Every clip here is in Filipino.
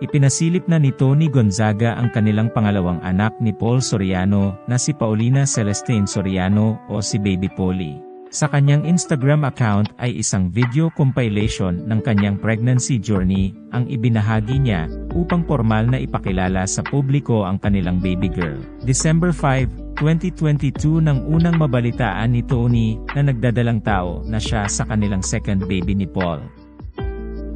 Ipinasilip na ni Tony Gonzaga ang kanilang pangalawang anak ni Paul Soriano na si Paulina Celestine Soriano o si Baby Polly. Sa kanyang Instagram account ay isang video compilation ng kanyang pregnancy journey ang ibinahagi niya upang formal na ipakilala sa publiko ang kanilang baby girl. December 5, 2022 nang unang mabalitaan ni Tony na nagdadalang tao na siya sa kanilang second baby ni Paul.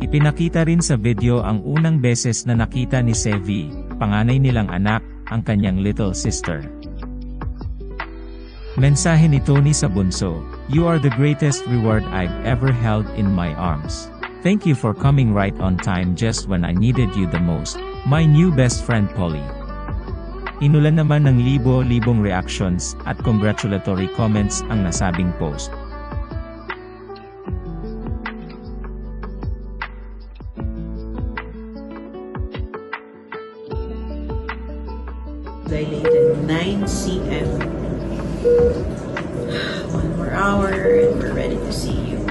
Ipinakita rin sa video ang unang beses na nakita ni Sevi, panganay nilang anak, ang kanyang little sister. Mensahe ni Tony sa bunso, "You are the greatest reward I've ever held in my arms. Thank you for coming right on time just when I needed you the most. My new best friend Polly." Inulan naman ng libo-libong reactions at congratulatory comments ang nasabing post. Dilated 9 cm. 1 more hour and we're ready to see you.